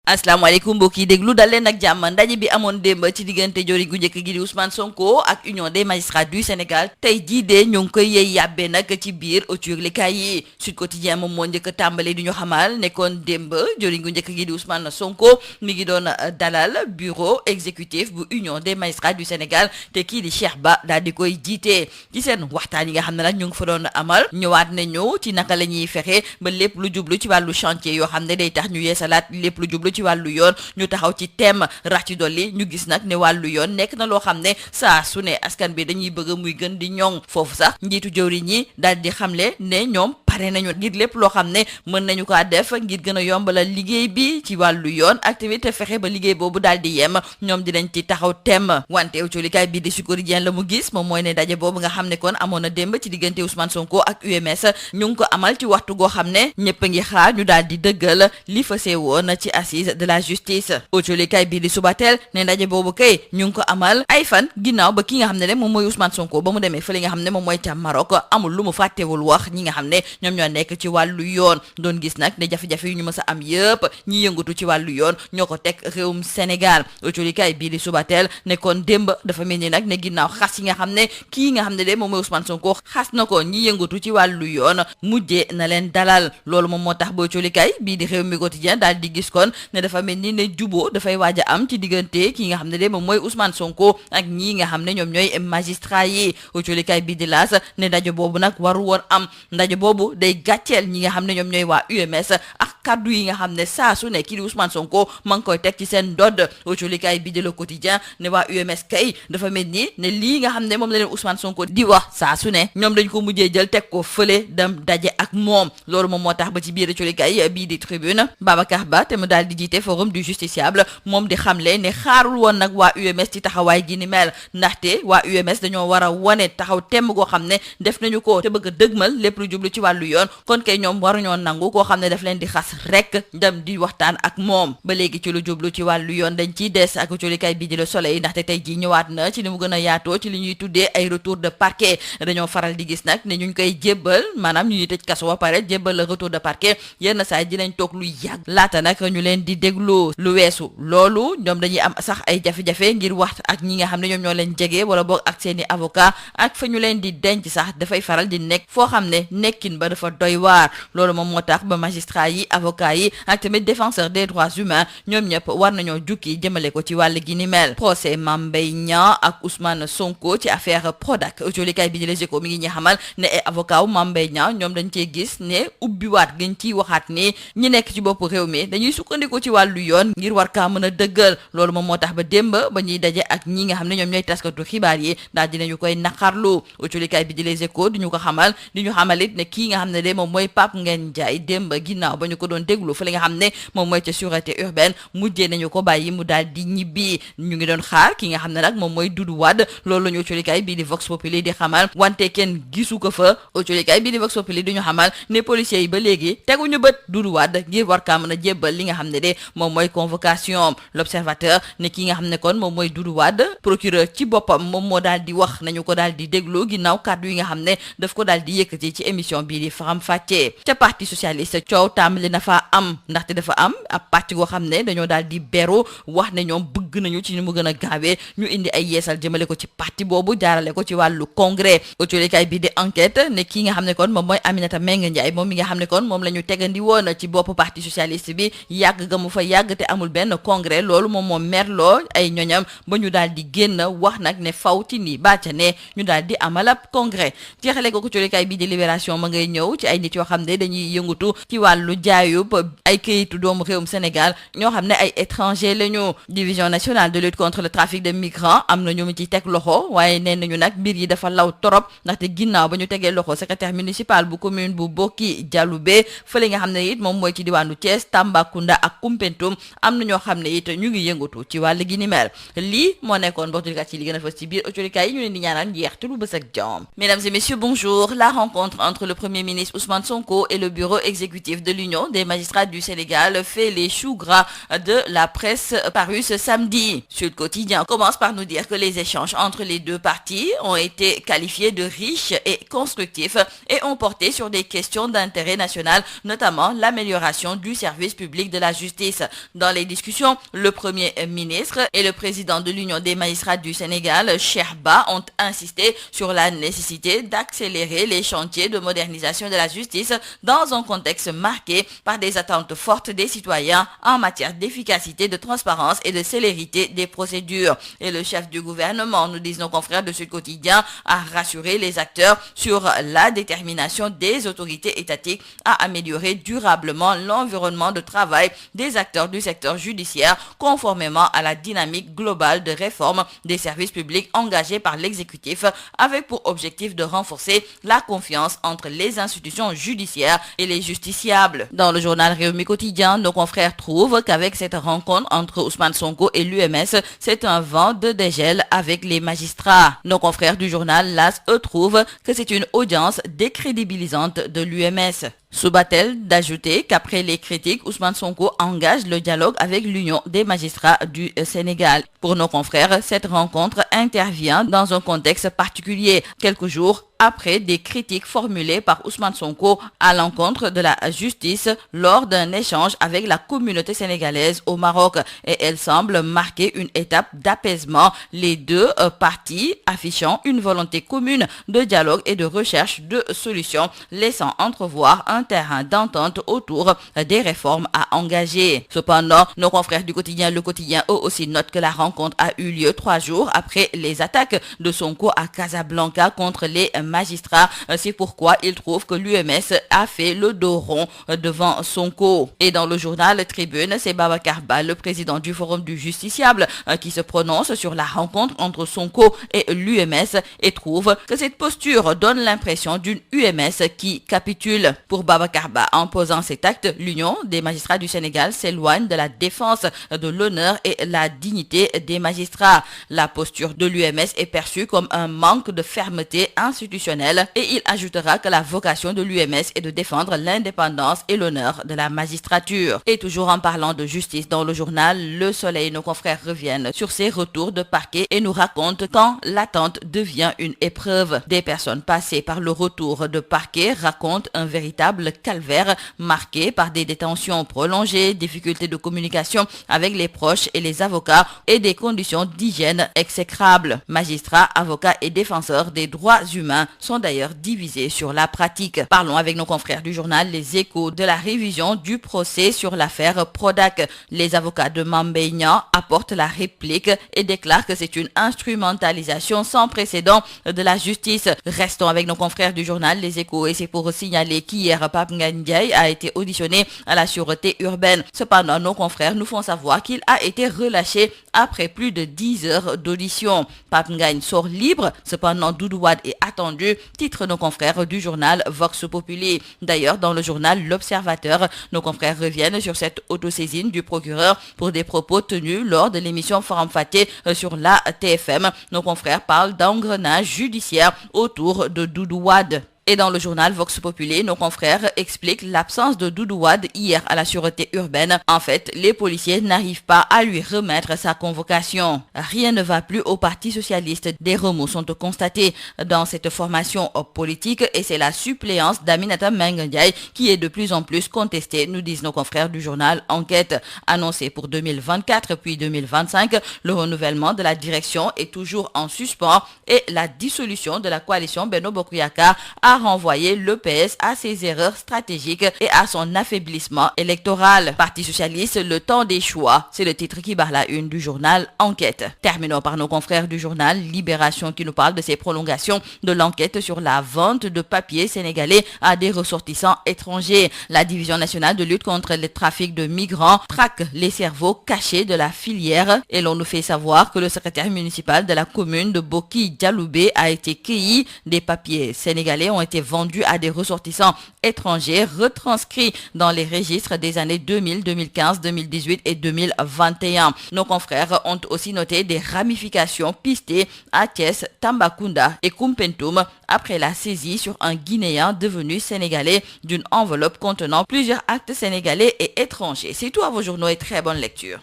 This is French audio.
asalaamaaleykum mbokk yi déglu dal leen ak jàmm ndaje bi amoon démb ci diggante jori gu njëkk gi di Ousmane Sonko ak Union des magistrats du Sénégal tey jii de ñu ngi koy yey yàbbee nag ci biir autoglikaay yi Sud Quotidien moom moo njëkk a tàmbale di ñu xamal nekkoon démb jori gu njëkk gi di Ousmane Sonko mi ngi doon dalal bureau exécutif bu Union des magistrats du Sénégal te kii di Cheikh Ba daal di koy jiite ci seen waxtaan yi nga xam ne nag ñu ngi fa doon amal ñëwaat nañu ci naka la ñuy fexe ba lépp lu jublu ci wàllu chantier yoo xam ne day tax ñu yeesalaat lépp lu jublu ci wàllu yoon ñu taxaw ci thème rax ci dolli ñu gis nag ne wàllu yoon nekk na loo xam ne saa su ne askan bi dañuy bëgg muy gën di ñoŋ foofu sax njiitu jëwriñ ñi daal di xamle ne ñoom pare nañu ngir lépp loo xam ne mën nañu kaa def ngir gën a yombalal liggéey bi ci wàllu yoon ak tamit fexe ba liggéey boobu daal di yem ñoom dinañ ci taxaw thème wante autolikaay bii di Sud Quotidien la mu gis moom mooy ne daje boobu nga xam ne kon amoon na démb ci diggante Ousmane Sonko ak UMS ñu ngi ko amal ci waxtu goo xam ne ñëpp a ngi xaar ñu daal di dëggal li fa see woon ci assise de la justice autolikaay bii di Subatel ne ndaje boobu kay ñu ngi ko amal ay fan ginnaaw ba ki nga xam ne rek moom mooy Ousmane Sonko ba mu demee fële nga xam ne moom mooy ca Maroc amul lu mu fàttewul wax ñi nga xam ne ñoom ñoo nekk ci wàllu yoon doon gis nag ne jafe-jafe yu ñu mës a am yëpp ñi yëngatu ci wàllu yoon ñoo ko teg réewum Sénégal autolikaay bii di Subatel ne kon démb dafa mel ni nag ne ginnaaw xas yi nga xam ne kii nga xam ne de moom mooy Ousmane Sonko xas na ko ñi yëngatu ci wàllu yoon mujjee na leen dalal loolu moom moo tax ba autolikaay bii di Rewmi Quotidien daal di gis kon ne dafa mel ni ne juboo dafay waaj a am ci diggante ki nga xam ne de moom mooy Ousmane Sonko ak ñii nga xam ne ñoom ñooy magistrat yi autolikaay bii di L'As ne ndaje boobu nag waru woon am ndaje boobu day gàcceel ñi nga xam ne ñoom ñooy waa UMS ak kaddu yi nga xam ne saa su ne kii di Ousmane Sonko ma ngi koy teg ci seen dodd autolikaay bii di Le Quotidien ne waa UMS kay dafa mel ni ne lii nga xam ne moom la leen Ousmane Sonko di wax saa su ne ñoom dañ ko mujjee jël teg ko fële dem daje ak moom loolu moom moo tax ba ci biir autolikaay bii di Tribune Babacar Ba te mu daal di jiite forum du justiciable moom di xamle ne xaarul woon nag waa UMS ci taxawaay gi ni mel ndaxte waa UMS dañoo war a wane taxaw temm goo xam ne def nañu ko te bëgg a dëgmal lépp lu jublu ci wàllu yoon kon kay ñoom waruñoo nangu koo xam ne daf leen di xas rek dem di waxtaan ak moom ba léegi ci lu jublu ci wàllu yoon dañ ciy des ak autolikaay bi di Le Soleil ndaxte tey jii ñëwaat na ci ni mu gën a yaatoo ci li ñuy tuddee ay retour de parquet dañoo faral di gis nag ne ñu koy jébbal maanaam ñu ñuy tëj kaso ba pare jébbal la retour de parquet yenn saa yi dinañ toog lu yàgg laata nag ñu leen di déglu lu weesu loolu ñoom dañuy am sax ay jafe-jafe ngir wax ak ñi nga xam ne ñoom ñoo leen jege wala boog ak seeni avocat ak fa ñu leen di denc sax dafay faral di nekk foo xam ne nekkin ba dafa doy waar loolu moom moo tax ba magistrat yi avocat yi ak tamit défenseur des droits humains ñoom ñëpp war nañoo jukki jëmale ko ci wàll gi ni mel procès Mame Mbaye Niang ak Ousmane Sonko ci affaire Prodac autolikaay bi di Les Échos mi ngi ñuy xamal ne ay avocat wu Mame Mbaye Niang ñoom dañ cee gis ne ubbiwaat gën ciy waxaat ni ñi nekk ci bopp réew mi dañuy sukkandiku ci wàllu yoon ngir war kaa mën a dëggal loolu moom moo tax ba démb ba ñuy daje ak ñi nga xam ne ñoom ñooy taskatu xibaar yi daal dinañu koy naqarlu autolikaay bi di Les Échos di ñu ko xamal di ñu xamalit ne kii nga xam ne de moom mooy Pape Ngagne Ndiaye démb ginnaaw ba ñu ko doon déglu fa li nga xam ne moom mooy ca sûreté urbaine mujjee nañu ko bàyyi mu daal di ñibbi ñu ngi doon xaar ki nga xam ne nag moom mooy Doudou Wade loolu la ñu autolikaay bii di Vox Populi di xamal wante kenn gisu ko fa autolikaay bii di Vox Populi di ñu xamal ne policiers yi ba léegi teguñu bët Doudou Wade ngir war kaa mën a jébbal li nga xam ne de moom mooy convocation l'observateur ne ki nga xam ne kon moom mooy Doudou Wade procureur ci boppam moom moo daal di wax nañu ko daal di déglu ginnaaw kàddu yi nga xam ne daf ko daal di yëkkati ci émission bii di Faram Facce ca parti socialiste coow tàmbali na faa am ndaxte dafa am ab pàcc goo xam ne dañoo daal di beru wax ne ñoom bëgg nañu ci ni mu gën a gaawee ñu indi ay yeesal jëmale ko ci parti boobu jaarale ko ci wàllu congrès autolikaay bi di enquête ne kii nga xam ne kon moom mooy Aminata Mbengue Ndiaye moom mi nga xam ne kon moom la ñu tegandi woon ci bopp parti socialiste bi yàgg ga mu fa yàgg te amul benn congrès loolu moom moo merloo ay ñoñam ba ñu daal di génn wax nag ne faw ci nii bàcca ne ñu daal di amal ab congrès jeexale ko autolikaay bi di Libération ma ngay ñëw ci ay nit yoo xam ne dañuy yëngatu ci wàllu jaayub ay këyitu doomu réewum Sénégal ñoo xam ne ay étranger lañu division nationale de lutte contre le trafic de migrants am na ñu mu ci teg loxo waaye nee nañu nag mbir yi dafa law torop ndaxte ginnaaw ba ñu tegee loxo secrétaire municipal bu commune bu Boki Dialoubé fële nga xam ne it moom mooy ci diwaanu Thiès Tambacounda ak Koumpentoum am na ñoo xam ne it ñu ngi yëngatu ci wàll gi ni mel lii moo nekkoon boxtulikat ci li gën a fës ci biir autolikaay yi ñu leen di ñaanal njeexte lu bës ak jàmm. Mesdames et messieurs, bonjour. La rencontre entre le Premier ministre Ousmane Sonko et le bureau exécutif de l'Union des magistrats du Sénégal fait les choux gras de la presse parue ce samedi. jeudi. Sud Quotidien commence par nous dire que les échanges entre les deux parties ont été qualifiés de riches et constructifs et ont porté sur des questions d'intérêt national, notamment l'amélioration du service public de la justice. Dans les discussions, le Premier ministre et le président de l'Union des magistrats du Sénégal, Cheikh Ba, ont insisté sur la nécessité d'accélérer les chantiers de modernisation de la justice dans un contexte marqué par des attentes fortes des citoyens en matière d'efficacité, de transparence et de célérité des procédures. Et le chef du gouvernement, nous disent nos confrères de Sud Quotidien, a rassuré les acteurs sur la détermination des autorités étatiques à améliorer durablement l'environnement de travail des acteurs du secteur judiciaire conformément à la dynamique globale de réforme des services publics engagée par l'exécutif avec pour objectif de renforcer la confiance entre les institutions judiciaires et les justiciables. Dans le journal Rewmi Quotidien, nos confrères trouvent qu'avec cette rencontre entre Ousmane Sonko et l'UMS, c'est un vent de dégel avec les magistrats. Nos confrères du journal LAS, eux, trouvent que c'est une audience décrédibilisante de l'UMS. Soubatel d'ajouter qu'après les critiques, Ousmane Sonko engage le dialogue avec l'Union des magistrats du Sénégal. Pour nos confrères, cette rencontre intervient dans un contexte particulier, quelques jours après des critiques formulées par Ousmane Sonko à l'encontre de la justice lors d'un échange avec la communauté sénégalaise au Maroc. Et elle semble marquer une étape d'apaisement, les deux parties affichant une volonté commune de dialogue et de recherche de solutions, laissant entrevoir un terrain d'entente autour des réformes à engager. Cependant, nos confrères du quotidien Le Quotidien eux aussi notent que la rencontre a eu lieu 3 jours après les attaques de Sonko à Casablanca contre les magistrats. C'est pourquoi ils trouvent que l'UMS a fait le dos rond devant Sonko. Et dans le journal Tribune, c'est Babacar Ba, le président du Forum du Justiciable, qui se prononce sur la rencontre entre Sonko et l'UMS et trouve que cette posture donne l'impression d'une UMS qui capitule. Pour Babacar Ba, en posant cet acte, l'Union des magistrats du Sénégal s'éloigne de la défense de l'honneur et la dignité des magistrats. La posture de l'UMS est perçue comme un manque de fermeté institutionnelle et il ajoutera que la vocation de l'UMS est de défendre l'indépendance et l'honneur de la magistrature. Et toujours en parlant de justice, dans le journal Le Soleil, nos confrères reviennent sur ces retours de parquet et nous racontent quand l'attente devient une épreuve. Des personnes passées par le retour de parquet racontent un véritable calvaire marqué par des détentions prolongées, difficultés de communication avec les proches et les avocats et des conditions d'hygiène exécrables. Magistrats, avocats et défenseurs des droits humains sont d'ailleurs divisés sur la pratique. Parlons avec nos confrères du journal Les Échos de la révision du procès sur l'affaire Prodac. Les avocats de Mame Mbaye Niang apportent la réplique et déclarent que c'est une instrumentalisation sans précédent de la justice. Restons avec nos confrères du journal Les Échos et c'est pour signaler qu'hier Pape Ngagne Ndiaye a été auditionné à la sûreté urbaine. Cependant, nos confrères nous font savoir qu'il a été relâché après plus de 10 heures d'audition. Pape Ngagne sort libre, cependant Doudou Wade est attendu, titre nos confrères du journal Vox Populi. D'ailleurs, dans le journal L'Observateur, nos confrères reviennent sur cette autosaisine du procureur pour des propos tenus lors de l'émission Forum Faté sur la TFM. Nos confrères parlent d'engrenage judiciaire autour de Doudou Wade. Et dans le journal Vox Populi, nos confrères expliquent l'absence de Doudou Wade hier à la sûreté urbaine. En fait, les policiers n'arrivent pas à lui remettre sa convocation. Rien ne va plus au Parti socialiste. Des remous sont constatés dans cette formation politique et c'est la suppléance d'Aminata Mbengue Ndiaye qui est de plus en plus contestée, nous disent nos confrères du journal Enquête. Annoncé pour 2024 puis 2025, le renouvellement de la direction est toujours en suspens et la dissolution de la coalition Benno Bokk Yakaar a renvoyer le PS à ses erreurs stratégiques et à son affaiblissement électoral. Parti socialiste, le temps des choix, c'est le titre qui barre la une du journal Enquête. Terminons par nos confrères du journal Libération qui nous parle de ces prolongations de l'enquête sur la vente de papiers sénégalais à des ressortissants étrangers. La Division nationale de lutte contre le trafic de migrants traque les cerveaux cachés de la filière et l'on nous fait savoir que le secrétaire municipal de la commune de Boki Dialoubé a été cueilli. Des papiers sénégalais ont été vendus à des ressortissants étrangers retranscrits dans les registres des années 2000, 2015, 2018 et 2021. Nos confrères ont aussi noté des ramifications pistées à Thiès, Tambacounda et Koumpentoum après la saisie sur un Guinéen devenu sénégalais d'une enveloppe contenant plusieurs actes sénégalais et étrangers. C'est tout à vos journaux et très bonne lecture.